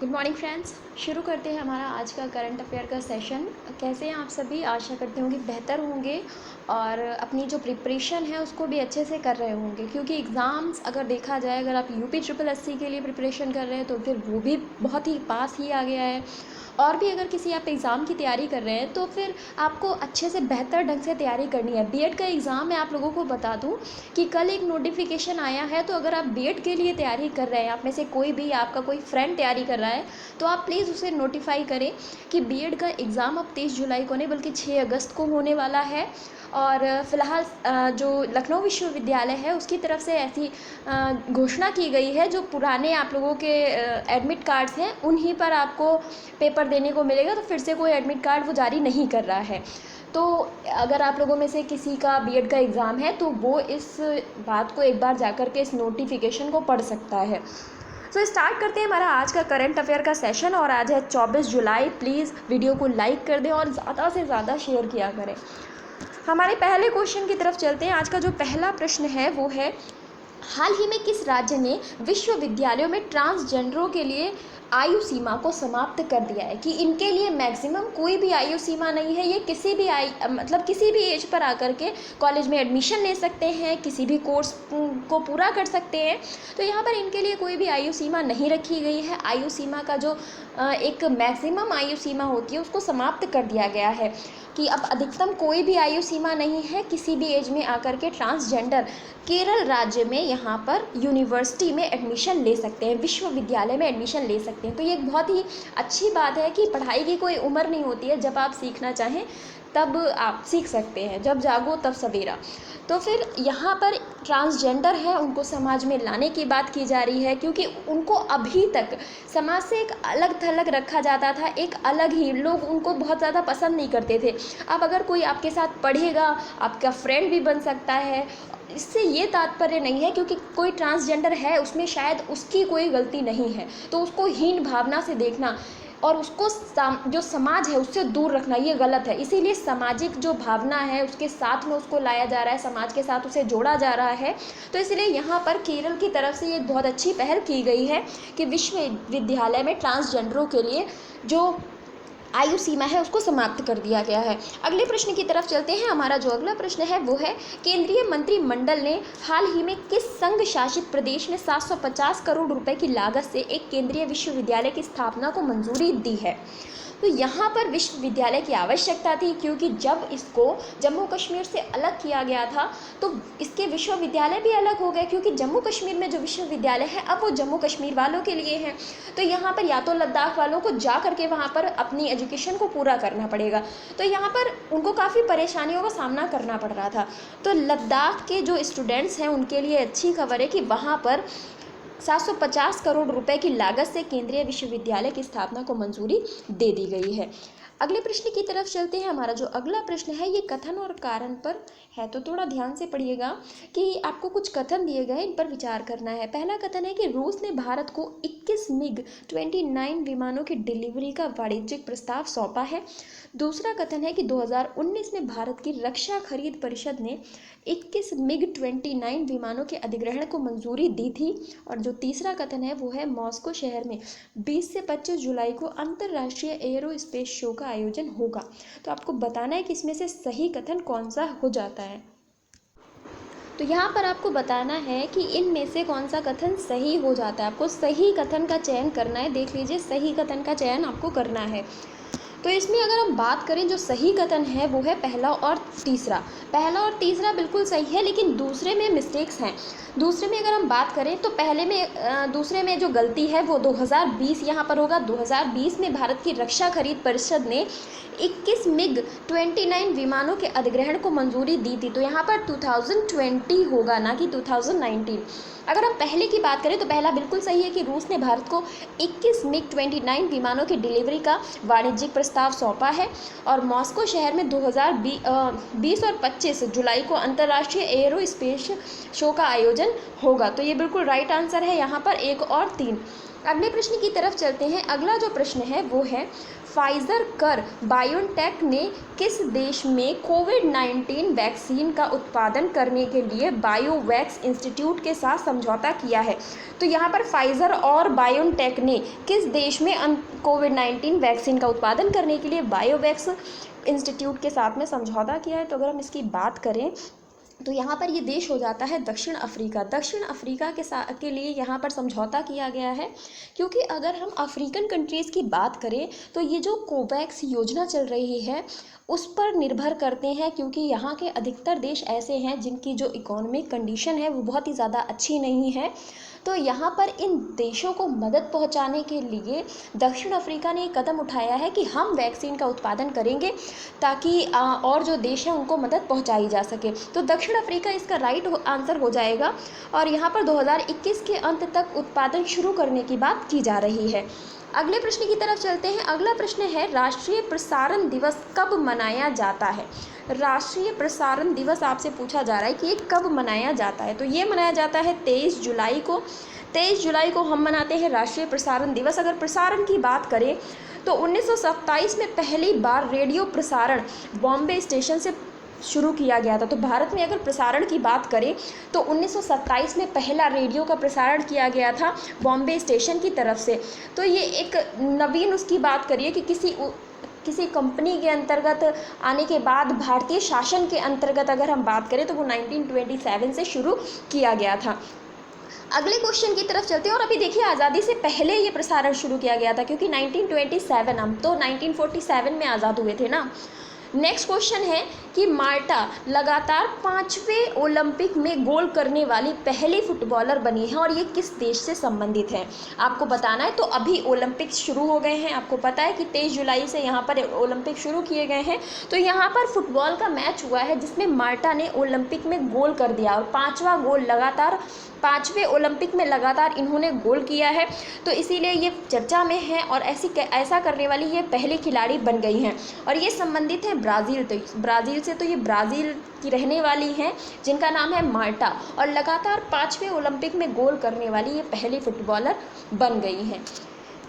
Good morning friends. शुरू करते हैं हमारा आज का करंट अफेयर का सेशन। कैसे हैं आप सभी? आशा करते होंगे बेहतर होंगे और अपनी जो प्रिपरेशन है उसको भी अच्छे से कर रहे होंगे, क्योंकि एग्ज़ाम्स अगर देखा जाए, अगर आप यूपी ट्रिपल एससी के लिए प्रिपरेशन कर रहे हैं तो फिर वो भी बहुत ही पास ही आ गया है। और भी अगर किसी आप एग्ज़ाम की तैयारी कर रहे हैं तो फिर आपको अच्छे से बेहतर ढंग से तैयारी करनी है। बीएड का एग्ज़ाम मैं आप लोगों को बता दूं कि कल एक नोटिफिकेशन आया है, तो अगर आप बीएड के लिए तैयारी कर रहे हैं, आप में से कोई भी आपका कोई फ्रेंड तैयारी कर रहा है तो आप प्लीज़ उसे नोटिफाई करें कि बीएड का एग्ज़ाम अब 23 जुलाई को नहीं बल्कि 6 अगस्त को होने वाला है। और फ़िलहाल जो लखनऊ विश्वविद्यालय है उसकी तरफ से ऐसी घोषणा की गई है, जो पुराने आप लोगों के एडमिट कार्ड्स हैं उन्हीं पर आपको पेपर देने को मिलेगा, तो फिर से कोई एडमिट कार्ड वो जारी नहीं कर रहा है। तो अगर आप लोगों में से किसी का बीएड का एग्ज़ाम है तो वो इस बात को एक बार जाकर के इस नोटिफिकेशन को पढ़ सकता है। तो स्टार्ट करते हैं हमारा आज का करंट अफेयर का सेशन। और आज है 24 जुलाई। प्लीज़ वीडियो को लाइक कर दें और ज़्यादा से ज़्यादा शेयर किया करें। हमारे पहले क्वेश्चन की तरफ चलते हैं। आज का जो पहला प्रश्न है वो है, हाल ही में किस राज्य ने विश्वविद्यालयों में ट्रांसजेंडरों के लिए आयु सीमा को समाप्त कर दिया है, कि इनके लिए मैक्सिमम कोई भी आयु सीमा नहीं है, ये किसी भी किसी भी एज पर आकर के कॉलेज में एडमिशन ले सकते हैं, किसी भी कोर्स को पूरा कर सकते हैं। तो यहाँ पर इनके लिए कोई भी आयु सीमा नहीं रखी गई है। आयु सीमा का जो एक मैक्सिमम आयु सीमा होती है उसको समाप्त कर दिया गया है कि अब अधिकतम कोई भी आयु सीमा नहीं है, किसी भी एज में आकर के ट्रांसजेंडर केरल राज्य में यहाँ पर यूनिवर्सिटी में एडमिशन ले सकते हैं, विश्वविद्यालय में एडमिशन ले सकते हैं। तो ये एक बहुत ही अच्छी बात है कि पढ़ाई की कोई उम्र नहीं होती है, जब आप सीखना चाहें तब आप सीख सकते हैं, जब जागो तब सवेरा। तो फिर यहाँ पर ट्रांसजेंडर है उनको समाज में लाने की बात की जा रही है, क्योंकि उनको अभी तक समाज से एक अलग थलग रखा जाता था, एक अलग ही, लोग उनको बहुत ज़्यादा पसंद नहीं करते थे। अब अगर कोई आपके साथ पढ़ेगा, आपका फ्रेंड भी बन सकता है। इससे ये तात्पर्य नहीं है क्योंकि कोई ट्रांसजेंडर है उसमें शायद उसकी कोई गलती नहीं है तो उसको हीन भावना से देखना और उसको जो समाज है उससे दूर रखना, ये गलत है। इसीलिए सामाजिक जो भावना है उसके साथ में उसको लाया जा रहा है, समाज के साथ उसे जोड़ा जा रहा है। तो इसलिए यहाँ पर केरल की तरफ से ये बहुत अच्छी पहल की गई है कि विश्वविद्यालय में ट्रांसजेंडरों के लिए जो आयु सीमा है उसको समाप्त कर दिया गया है। अगले प्रश्न की तरफ चलते हैं। हमारा जो अगला प्रश्न है वो है, केंद्रीय मंत्रिमंडल ने हाल ही में किस संघ शासित प्रदेश में 750 करोड़ रुपए की लागत से एक केंद्रीय विश्वविद्यालय की स्थापना को मंजूरी दी है? तो यहाँ पर विश्वविद्यालय की आवश्यकता थी, क्योंकि जब इसको जम्मू कश्मीर से अलग किया गया था तो इसके विश्वविद्यालय भी अलग हो गए, क्योंकि जम्मू कश्मीर में जो विश्वविद्यालय है अब वो जम्मू कश्मीर वालों के लिए हैं। तो यहाँ पर या तो लद्दाख वालों को जा करके वहाँ पर अपनी एजुकेशन को पूरा करना पड़ेगा, तो यहाँ पर उनको काफ़ी परेशानियों का सामना करना पड़ रहा था। तो लद्दाख के जो स्टूडेंट्स हैं उनके लिए अच्छी खबर है कि वहाँ पर 750 करोड़ रुपए की लागत से केंद्रीय विश्वविद्यालय की स्थापना को मंजूरी दे दी गई है। अगले प्रश्न की तरफ चलते हैं। हमारा जो अगला प्रश्न है ये कथन और कारण पर है, तो थोड़ा ध्यान से पढ़िएगा कि आपको कुछ कथन दिए गए, इन पर विचार करना है। पहला कथन है कि रूस ने भारत को 21 मिग-29 विमानों की डिलीवरी का वाणिज्यिक प्रस्ताव सौंपा है। दूसरा कथन है कि 2019 में भारत की रक्षा खरीद परिषद ने 21 मिग-29 विमानों के अधिग्रहण को मंजूरी दी थी। और जो तीसरा कथन है वो है, मॉस्को शहर में 20 से 25 जुलाई को अंतर्राष्ट्रीय एयरोस्पेस शो का आयोजन होगा। तो आपको बताना है कि इसमें से सही कथन कौन सा हो जाता है। तो यहाँ पर आपको बताना है कि इनमें से कौन सा कथन सही हो जाता है। आपको सही कथन का चयन करना है। देख लीजिए, सही कथन का चयन आपको करना है। तो इसमें अगर हम बात करें, जो सही कथन है वो है पहला और तीसरा। पहला और तीसरा बिल्कुल सही है, लेकिन दूसरे में मिस्टेक्स हैं। दूसरे में अगर हम बात करें तो दूसरे में जो गलती है वो 2020 यहाँ पर होगा। 2020 में भारत की रक्षा खरीद परिषद ने 21 मिग-29 विमानों के अधिग्रहण को मंजूरी दी थी, तो यहाँ पर 2020 होगा, ना कि 2019। अगर हम पहले की बात करें तो पहला बिल्कुल सही है कि रूस ने भारत को 21 मिग-29 विमानों की डिलीवरी का वाणिज्यिक प्रस्ताव सौंपा है। और मॉस्को शहर में 2020 और 25 जुलाई को अंतर्राष्ट्रीय एयरोस्पेस शो का आयोजन होगा। तो ये बिल्कुल राइट आंसर है यहाँ पर 1 और 3। अगले प्रश्न की तरफ चलते हैं। अगला जो प्रश्न है वो है, फाइज़र कर बायोटेक ने किस देश में कोविड-19 वैक्सीन का उत्पादन करने के लिए बायोवैक्स इंस्टीट्यूट के साथ समझौता किया है? तो यहाँ पर फाइज़र और बायोटेक ने किस देश में कोविड-19 वैक्सीन का उत्पादन करने के लिए बायोवैक्स इंस्टीट्यूट के साथ में समझौता किया है? तो अगर हम इसकी बात करें तो यहाँ पर ये देश हो जाता है दक्षिण अफ्रीका। दक्षिण अफ्रीका के लिए यहाँ पर समझौता किया गया है, क्योंकि अगर हम अफ्रीकन कंट्रीज़ की बात करें तो ये जो कोवैक्स योजना चल रही है उस पर निर्भर करते हैं, क्योंकि यहाँ के अधिकतर देश ऐसे हैं जिनकी जो इकोनॉमिक कंडीशन है वो बहुत ही ज़्यादा अच्छी नहीं है। तो यहाँ पर इन देशों को मदद पहुँचाने के लिए दक्षिण अफ्रीका ने एक कदम उठाया है कि हम वैक्सीन का उत्पादन करेंगे ताकि और जो देश हैं उनको मदद पहुँचाई जा सके। तो दक्षिण अफ्रीका इसका राइट आंसर हो जाएगा, और यहाँ पर 2021 के अंत तक उत्पादन शुरू करने की बात की जा रही है। अगले प्रश्न की तरफ चलते हैं। अगला प्रश्न है, राष्ट्रीय प्रसारण दिवस कब मनाया जाता है? राष्ट्रीय प्रसारण दिवस आपसे पूछा जा रहा है कि ये कब मनाया जाता है? तो ये मनाया जाता है 23 जुलाई को। 23 जुलाई को हम मनाते हैं राष्ट्रीय प्रसारण दिवस। अगर प्रसारण की बात करें तो 1927 में पहली बार रेडियो प्रसारण बॉम्बे स्टेशन से शुरू किया गया था। तो भारत में अगर प्रसारण की बात करें तो 1927 में पहला रेडियो का प्रसारण किया गया था बॉम्बे स्टेशन की तरफ से। तो ये एक नवीन उसकी बात करिए कि किसी कंपनी के अंतर्गत आने के बाद भारतीय शासन के अंतर्गत अगर हम बात करें तो वो 1927 से शुरू किया गया था। अगले क्वेश्चन की तरफ चलते हैं। और अभी देखिए, आज़ादी से पहले ये प्रसारण शुरू किया गया था, क्योंकि 1927 हम तो 1947 में आज़ाद हुए थे ना। नेक्स्ट क्वेश्चन है कि माल्टा लगातार 5वें ओलंपिक में गोल करने वाली पहली फुटबॉलर बनी है, और ये किस देश से संबंधित है आपको बताना है। तो अभी ओलंपिक्स शुरू हो गए हैं, आपको पता है कि 23 जुलाई से यहाँ पर ओलंपिक शुरू किए गए हैं। तो यहाँ पर फुटबॉल का मैच हुआ है जिसमें माल्टा ने ओलंपिक में गोल कर दिया, और 5वां गोल लगातार 5वें ओलंपिक में लगातार इन्होंने गोल किया है। तो इसीलिए ये चर्चा में है, और ऐसा करने वाली ये पहली खिलाड़ी बन गई हैं। और ये संबंधित है ब्राज़ील से। तो ये ब्राज़ील की रहने वाली हैं जिनका नाम है माल्टा, और लगातार 5वें ओलंपिक में गोल करने वाली ये पहली फुटबॉलर बन गई हैं।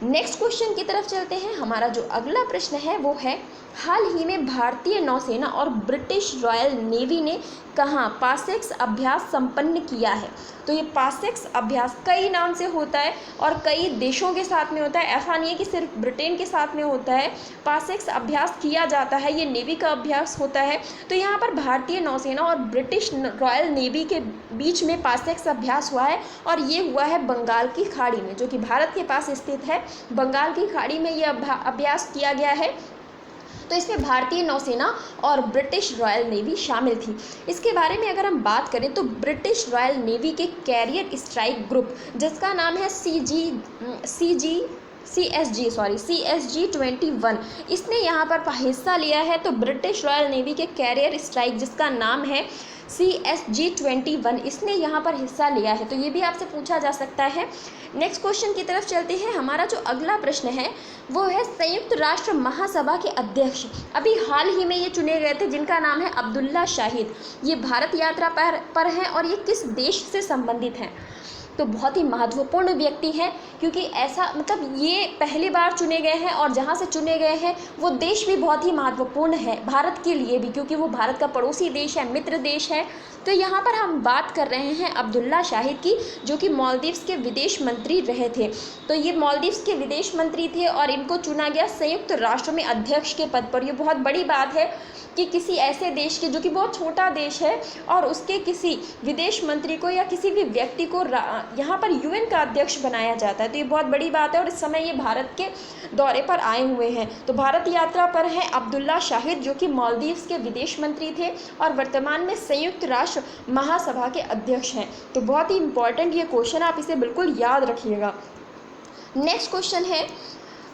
नेक्स्ट क्वेश्चन की तरफ चलते हैं। हमारा जो अगला प्रश्न है वो है, हाल ही में भारतीय नौसेना और ब्रिटिश रॉयल नेवी ने कहाँ पासेक्स अभ्यास संपन्न किया है? तो ये पासेक्स अभ्यास कई नाम से होता है और कई देशों के साथ में होता है। ऐसा नहीं है कि सिर्फ ब्रिटेन के साथ में होता है, पासेक्स अभ्यास किया जाता है, ये नेवी का अभ्यास होता है। तो यहाँ पर भारतीय नौसेना और ब्रिटिश रॉयल नेवी के बीच में पासेक्स अभ्यास हुआ है, और ये हुआ है बंगाल की खाड़ी में, जो कि भारत के पास स्थित है। बंगाल की खाड़ी में ये अभ्यास किया गया है। तो इसमें भारतीय नौसेना और ब्रिटिश रॉयल नेवी शामिल थी। इसके बारे में अगर हम बात करें तो ब्रिटिश रॉयल नेवी के कैरियर स्ट्राइक ग्रुप, जिसका नाम है CSG-21, इसने यहाँ पर हिस्सा लिया है। तो ब्रिटिश रॉयल नेवी के कैरियर स्ट्राइक जिसका नाम है CSG-21, इसने यहाँ पर हिस्सा लिया है। तो ये भी आपसे पूछा जा सकता है। नेक्स्ट क्वेश्चन की तरफ चलते हैं। हमारा जो अगला प्रश्न है वो है, संयुक्त राष्ट्र महासभा के अध्यक्ष अभी हाल ही में ये चुने गए थे जिनका नाम है अब्दुल्ला शाहिद। ये भारत यात्रा पर हैं और ये किस देश से संबंधित हैं? तो बहुत ही महत्वपूर्ण व्यक्ति हैं, क्योंकि ऐसा मतलब ये पहली बार चुने गए हैं, और जहाँ से चुने गए हैं वो देश भी बहुत ही महत्वपूर्ण है भारत के लिए भी, क्योंकि वो भारत का पड़ोसी देश है, मित्र देश है। तो यहाँ पर हम बात कर रहे हैं अब्दुल्ला शाहिद की, जो कि मालदीव्स के विदेश मंत्री रहे थे। तो ये मालदीव्स के विदेश मंत्री थे और इनको चुना गया संयुक्त राष्ट्र में अध्यक्ष के पद पर। ये बहुत बड़ी बात है कि किसी ऐसे देश के, जो कि बहुत छोटा देश है, और उसके किसी विदेश मंत्री को या किसी भी व्यक्ति को यहाँ पर UN का अध्यक्ष बनाया जाता है। तो ये बहुत बड़ी बात है, और इस समय ये भारत के दौरे पर आए हुए हैं। तो भारत यात्रा पर हैं अब्दुल्ला शाहिद, जो कि मालदीव्स के विदेश मंत्री थे और वर्तमान में संयुक्त राष्ट्र महासभा के अध्यक्ष हैं। तो बहुत ही इंपॉर्टेंट ये क्वेश्चन, आप इसे बिल्कुल याद रखिएगा। नेक्स्ट क्वेश्चन है,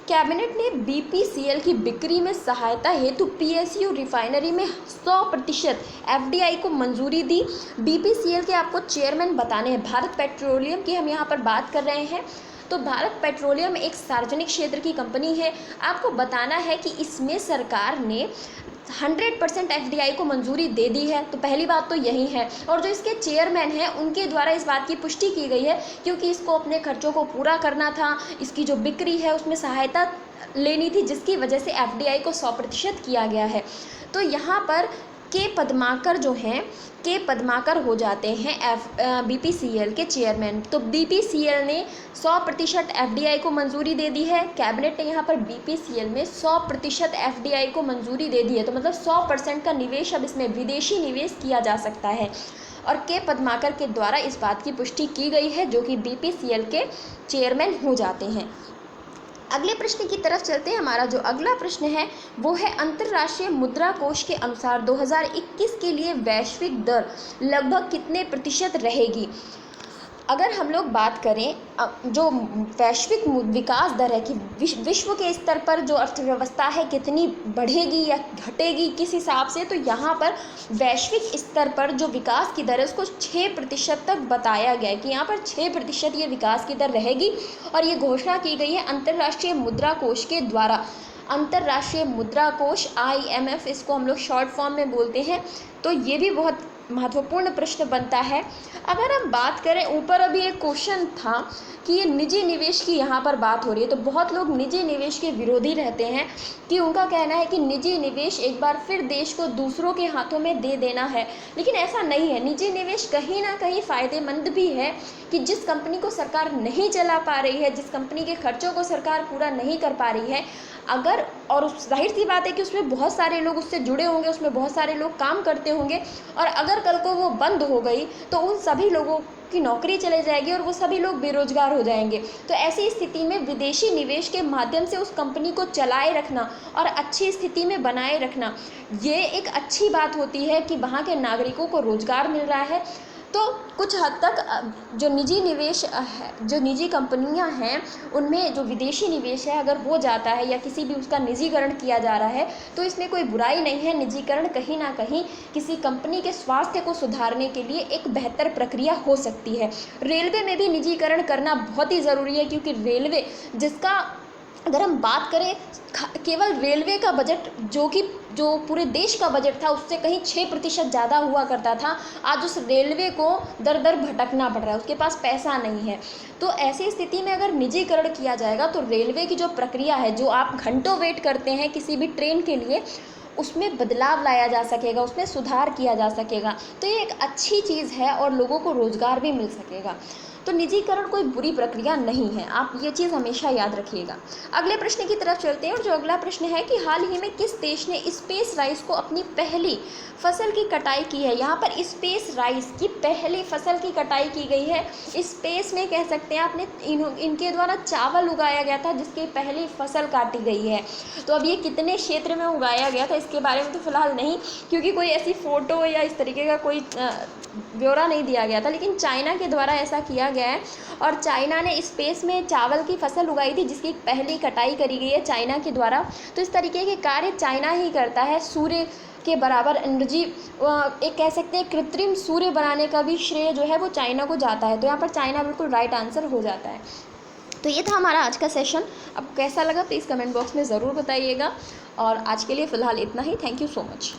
कैबिनेट ने BPCL की बिक्री में सहायता हेतु PSU रिफाइनरी में 100% FDI को मंजूरी दी। BPCL के आपको चेयरमैन बताने हैं, भारत पेट्रोलियम की हम यहाँ पर बात कर रहे हैं। तो भारत पेट्रोलियम एक सार्वजनिक क्षेत्र की कंपनी है। आपको बताना है कि इसमें सरकार ने 100% एफडीआई को मंजूरी दे दी है। तो पहली बात तो यही है। और जो इसके चेयरमैन हैं उनके द्वारा इस बात की पुष्टि की गई है, क्योंकि इसको अपने खर्चों को पूरा करना था, इसकी जो बिक्री है उसमें सहायता लेनी थी, जिसकी वजह से एफडीआई को 100% किया गया है। तो यहाँ पर के पद्माकर जो हैं, के पद्माकर हो जाते हैं बीपीसीएल के चेयरमैन। तो बीपीसीएल ने 100% एफडीआई को मंजूरी दे दी है। कैबिनेट ने यहाँ पर बीपीसीएल में 100% एफडीआई को मंजूरी दे दी है। तो मतलब 100% का निवेश अब इसमें विदेशी निवेश किया जा सकता है। और के पद्माकर के द्वारा इस बात की पुष्टि की गई है, जो कि बीपीसीएल के चेयरमैन हो जाते हैं। अगले प्रश्न की तरफ चलते हैं। हमारा जो अगला प्रश्न है वो है, अंतर्राष्ट्रीय मुद्रा कोष के अनुसार 2021 के लिए वैश्विक दर लगभग कितने प्रतिशत रहेगी। अगर हम लोग बात करें जो वैश्विक विकास दर है कि विश्व के स्तर पर जो अर्थव्यवस्था है कितनी बढ़ेगी या घटेगी किस हिसाब से, तो यहाँ पर वैश्विक स्तर पर जो विकास की दर है उसको 6% तक बताया गया है कि यहाँ पर 6% ये विकास की दर रहेगी। और ये घोषणा की गई है अंतर्राष्ट्रीय मुद्रा कोष के द्वारा। अंतर्राष्ट्रीय मुद्रा कोष IMF, इसको हम लोग शॉर्ट फॉर्म में बोलते हैं। तो ये भी बहुत महत्वपूर्ण प्रश्न बनता है। अगर हम बात करें, ऊपर अभी एक क्वेश्चन था कि ये निजी निवेश की यहाँ पर बात हो रही है, तो बहुत लोग निजी निवेश के विरोधी रहते हैं कि उनका कहना है कि निजी निवेश एक बार फिर देश को दूसरों के हाथों में दे देना है। लेकिन ऐसा नहीं है। निजी निवेश कहीं ना कहीं फ़ायदेमंद भी है कि जिस कंपनी को सरकार नहीं चला पा रही है, जिस कंपनी के खर्चों को सरकार पूरा नहीं कर पा रही है, अगर, और जाहिर सी बात है कि उसमें बहुत सारे लोग उससे जुड़े होंगे, उसमें बहुत सारे लोग काम करते होंगे, और अगर कल को वो बंद हो गई तो उन सभी लोगों की नौकरी चले जाएगी और वो सभी लोग बेरोजगार हो जाएंगे। तो ऐसी स्थिति में विदेशी निवेश के माध्यम से उस कंपनी को चलाए रखना और अच्छी स्थिति में बनाए रखना, ये एक अच्छी बात होती है कि वहाँ के नागरिकों को रोजगार मिल रहा है। तो कुछ हद तक जो निजी निवेश है, जो निजी कंपनियां हैं, उनमें जो विदेशी निवेश है अगर हो जाता है या किसी भी उसका निजीकरण किया जा रहा है, तो इसमें कोई बुराई नहीं है। निजीकरण कहीं ना कहीं किसी कंपनी के स्वास्थ्य को सुधारने के लिए एक बेहतर प्रक्रिया हो सकती है। रेलवे में भी निजीकरण करना बहुत ही ज़रूरी है, क्योंकि रेलवे जिसका, अगर हम बात करें केवल रेलवे का बजट, जो पूरे देश का बजट था उससे कहीं 6% ज़्यादा हुआ करता था, आज उस रेलवे को दर दर भटकना पड़ रहा है, उसके पास पैसा नहीं है। तो ऐसी स्थिति में अगर निजीकरण किया जाएगा तो रेलवे की जो प्रक्रिया है, जो आप घंटों वेट करते हैं किसी भी ट्रेन के लिए, उसमें बदलाव लाया जा सकेगा, उसमें सुधार किया जा सकेगा। तो ये एक अच्छी चीज़ है और लोगों को रोज़गार भी मिल सकेगा। तो निजीकरण कोई बुरी प्रक्रिया नहीं है, आप ये चीज़ हमेशा याद रखिएगा। अगले प्रश्न की तरफ चलते हैं। और जो अगला प्रश्न है कि हाल ही में किस देश ने स्पेस राइस को अपनी पहली फसल की कटाई की है। यहाँ पर स्पेस राइस की पहली फसल की कटाई की गई है। स्पेस में कह सकते हैं आपने, इनके द्वारा चावल उगाया गया था जिसकी पहली फसल काटी गई है। तो अब ये कितने क्षेत्र में उगाया गया था इसके बारे में तो फिलहाल नहीं, क्योंकि कोई ऐसी फ़ोटो या इस तरीके का कोई ब्यौरा नहीं दिया गया था, लेकिन चाइना के द्वारा ऐसा किया गया है। और चाइना ने स्पेस में चावल की फसल उगाई थी जिसकी पहली कटाई करी गई है चाइना के द्वारा। तो इस तरीके के कार्य चाइना ही करता है। सूर्य के बराबर एनर्जी, एक कह सकते हैं कृत्रिम सूर्य बनाने का भी श्रेय जो है वो चाइना को जाता है। तो यहाँ पर चाइना बिल्कुल राइट आंसर हो जाता है। तो ये था हमारा आज का सेशन। अब कैसा लगा प्लीज़ कमेंट बॉक्स में ज़रूर बताइएगा। और आज के लिए फ़िलहाल इतना ही। Thank you so much.